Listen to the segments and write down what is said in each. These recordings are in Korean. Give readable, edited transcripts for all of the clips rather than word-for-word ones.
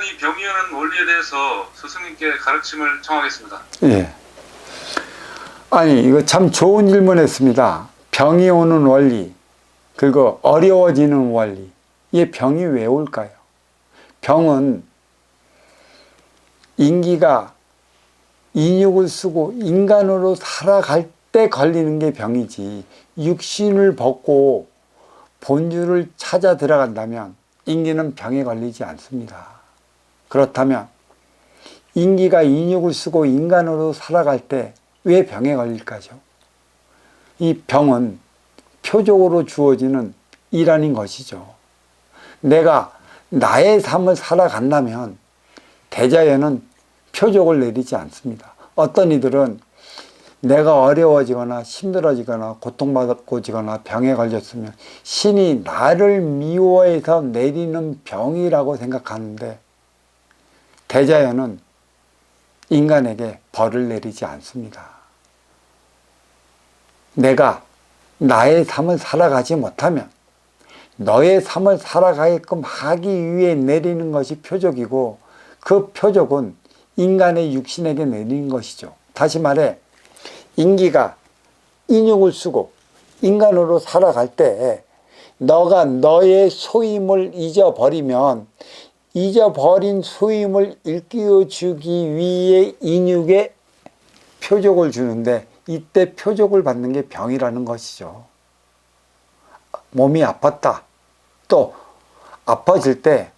인간이 병이 오는 원리에 대해서 스승님께 가르침을 청하겠습니다. 예. 아니, 이거 참 좋은 질문했습니다. 병이 오는 원리, 그리고 어려워지는 원리. 이 병이 왜 올까요? 병은 인기가 인육을 쓰고 인간으로 살아갈 때 걸리는 게 병이지, 육신을 벗고 본주를 찾아 들어간다면 인기는 병에 걸리지 않습니다. 그렇다면 인기가 인육을 쓰고 인간으로 살아갈 때 왜 병에 걸릴까죠? 이 병은 표적으로 주어지는 일환인 것이죠. 내가 나의 삶을 살아간다면 대자연은 표적을 내리지 않습니다. 어떤 이들은 내가 어려워지거나 힘들어지거나 고통받고지거나 병에 걸렸으면 신이 나를 미워해서 내리는 병이라고 생각하는데, 대자연은 인간에게 벌을 내리지 않습니다. 내가 나의 삶을 살아가지 못하면 너의 삶을 살아가게끔 하기 위해 내리는 것이 표적이고, 그 표적은 인간의 육신에게 내리는 것이죠. 다시 말해, 인기가 인육을 쓰고 인간으로 살아갈 때 너가 너의 소임을 잊어버리면, 잊어버린 소임을 일깨워주기 위해 인육에 표적을 주는데, 이때 표적을 받는 게 병이라는 것이죠. 몸이 아팠다. 또 아파질 때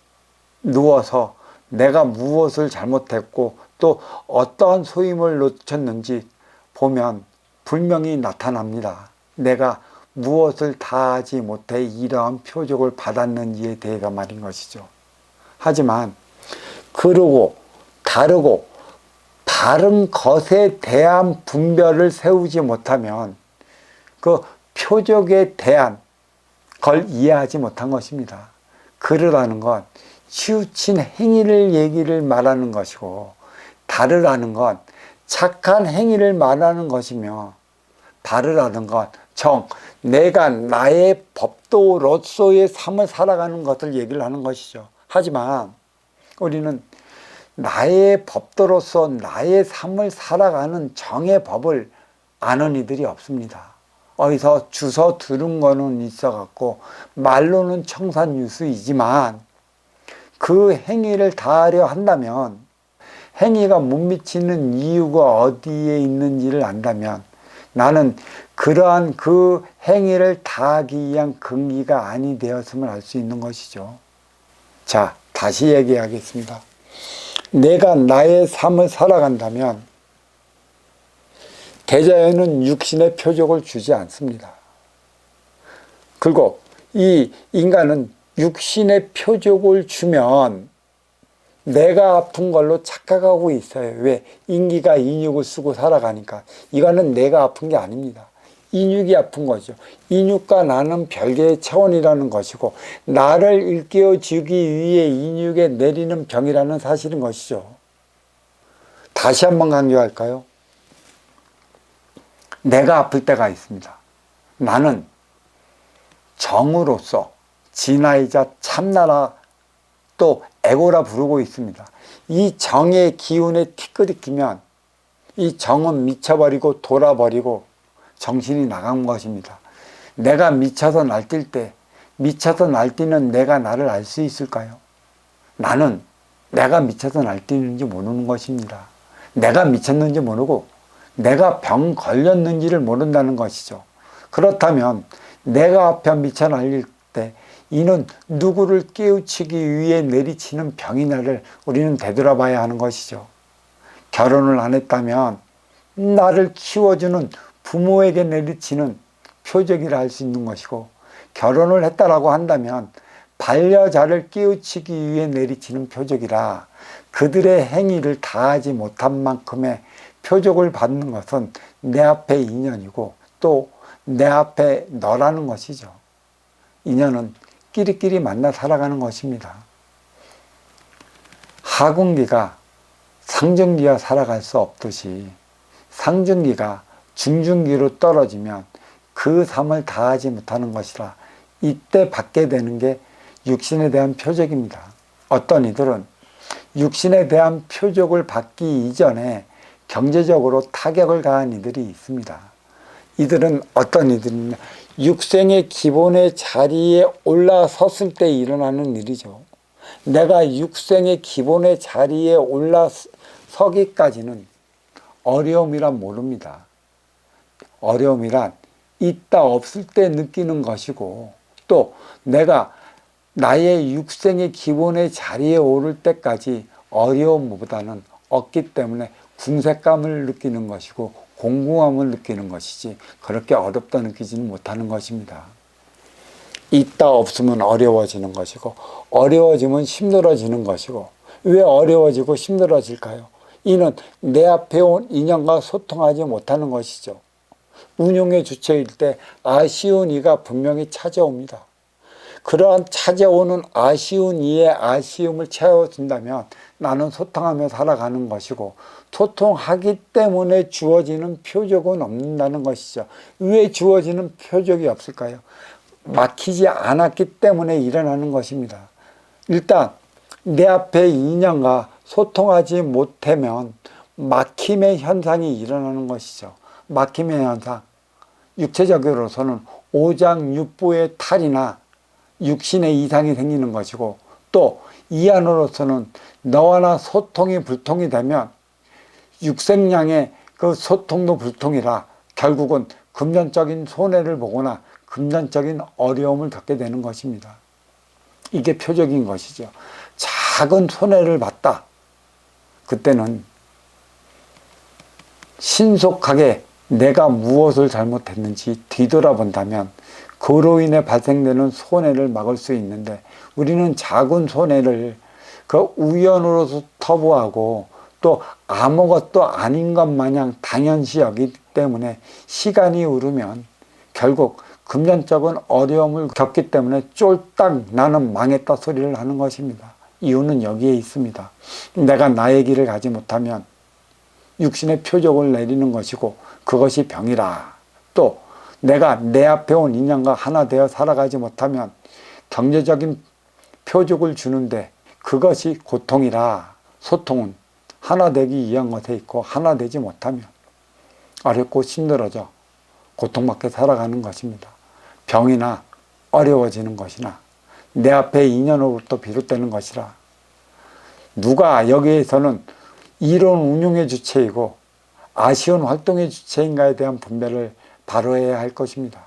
누워서 내가 무엇을 잘못했고 또 어떠한 소임을 놓쳤는지 보면 분명히 나타납니다. 내가 무엇을 다하지 못해 이러한 표적을 받았는지에 대해서 말인 것이죠. 하지만 그러고 다르고 다른 것에 대한 분별을 세우지 못하면 그 표적에 대한 걸 이해하지 못한 것입니다. 그러라는 건 치우친 행위를 얘기를 말하는 것이고, 다르라는 건 착한 행위를 말하는 것이며, 다르라는 건 내가 나의 법도로서의 삶을 살아가는 것을 얘기를 하는 것이죠. 하지만 우리는 나의 법도로서 나의 삶을 살아가는 정의 법을 아는 이들이 없습니다. 어디서 주워 들은 거는 있어갖고 말로는 청산유수이지만 그 행위를 다하려 한다면, 행위가 못 미치는 이유가 어디에 있는지를 안다면 나는 그러한 그 행위를 다하기 위한 근기가 아니 되었음을 알 수 있는 것이죠. 자, 다시 얘기하겠습니다. 내가 나의 삶을 살아간다면 대자연은 육신의 표적을 주지 않습니다. 그리고 이 인간은 육신의 표적을 주면 내가 아픈 걸로 착각하고 있어요. 왜? 인기가 인육을 쓰고 살아가니까. 이거는 내가 아픈 게 아닙니다. 인육이 아픈 거죠. 인육과 나는 별개의 차원이라는 것이고, 나를 일깨워주기 위해 인육에 내리는 병이라는 사실인 것이죠. 다시 한번 강조할까요? 내가 아플 때가 있습니다. 나는 정으로서 진화이자 참나라, 또 에고라 부르고 있습니다. 이 정의 기운에 티끌이키면 이 정은 미쳐버리고 돌아버리고 정신이 나간 것입니다. 내가 미쳐서 날뛸 때, 미쳐서 날뛰는 내가 나를 알 수 있을까요? 나는 내가 미쳐서 날뛰는지 모르는 것입니다. 내가 미쳤는지 모르고 내가 병 걸렸는지를 모른다는 것이죠. 그렇다면 내가 앞에 미쳐 날릴 때 이는 누구를 깨우치기 위해 내리치는 병이냐를 우리는 되돌아봐야 하는 것이죠. 결혼을 안 했다면 나를 키워주는 부모에게 내리치는 표적이라 할 수 있는 것이고, 결혼을 했다라고 한다면 반려자를 깨우치기 위해 내리치는 표적이라, 그들의 행위를 다하지 못한 만큼의 표적을 받는 것은 내 앞에 인연이고 또 내 앞에 너라는 것이죠. 인연은 끼리끼리 만나 살아가는 것입니다. 하gun기가 상중기와 살아갈 수 없듯이 상중기가 중중기로 떨어지면 그 삶을 다하지 못하는 것이라, 이때 받게 되는 게 육신에 대한 표적입니다. 어떤 이들은 육신에 대한 표적을 받기 이전에 경제적으로 타격을 가한 이들이 있습니다. 이들은 어떤 이들이냐, 육생의 기본의 자리에 올라섰을 때 일어나는 일이죠. 내가 육생의 기본의 자리에 올라서기까지는 어려움이란 모릅니다. 어려움이란 있다 없을 때 느끼는 것이고, 또 내가 나의 육생의 기본의 자리에 오를 때까지 어려움보다는 없기 때문에 궁색감을 느끼는 것이고 공공함을 느끼는 것이지 그렇게 어렵다 느끼지는 못하는 것입니다. 있다 없으면 어려워지는 것이고 어려워지면 힘들어지는 것이고, 왜 어려워지고 힘들어질까요? 이는 내 앞에 온 인연과 소통하지 못하는 것이죠. 운용의 주체일 때 아쉬운 이가 분명히 찾아옵니다. 그러한 찾아오는 아쉬운 이의 아쉬움을 채워준다면 나는 소통하며 살아가는 것이고, 소통하기 때문에 주어지는 표적은 없는다는 것이죠. 왜 주어지는 표적이 없을까요? 막히지 않았기 때문에 일어나는 것입니다. 일단 내 앞에 인연과 소통하지 못하면 막힘의 현상이 일어나는 것이죠. 막힘의 현상, 육체적으로서는 오장육부의 탈이나 육신의 이상이 생기는 것이고, 또 이 안으로서는 너와 나 소통이 불통이 되면 육생량의 그 소통도 불통이라 결국은 금전적인 손해를 보거나 금전적인 어려움을 겪게 되는 것입니다. 이게 표적인 것이죠. 작은 손해를 봤다. 그때는 신속하게 내가 무엇을 잘못했는지 뒤돌아본다면 그로 인해 발생되는 손해를 막을 수 있는데, 우리는 작은 손해를 그 우연으로서 터부하고 또 아무것도 아닌 것 마냥 당연시 여기기 때문에 시간이 흐르면 결국 금전적인 어려움을 겪기 때문에 쫄딱 나는 망했다 소리를 하는 것입니다. 이유는 여기에 있습니다. 내가 나의 길을 가지 못하면 육신의 표적을 내리는 것이고 그것이 병이라. 또 내가 내 앞에 온 인연과 하나 되어 살아가지 못하면 경제적인 표적을 주는데 그것이 고통이라. 소통은 하나 되기 위한 것에 있고 하나 되지 못하면 어렵고 힘들어져 고통받게 살아가는 것입니다. 병이나 어려워지는 것이나 내 앞에 인연으로부터 비롯되는 것이라. 누가 여기에서는 이론 운용의 주체이고 아쉬운 활동의 주체인가에 대한 분별을 바로 해야 할 것입니다.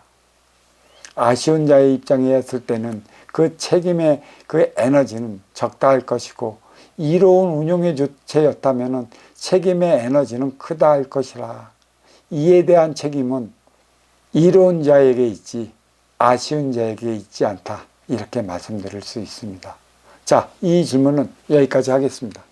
아쉬운 자의 입장에 했을 때는 그 책임의 그 에너지는 적다 할 것이고, 이로운 운용의 주체였다면 책임의 에너지는 크다 할 것이라. 이에 대한 책임은 이로운 자에게 있지 아쉬운 자에게 있지 않다, 이렇게 말씀드릴 수 있습니다. 자, 이 질문은 여기까지 하겠습니다.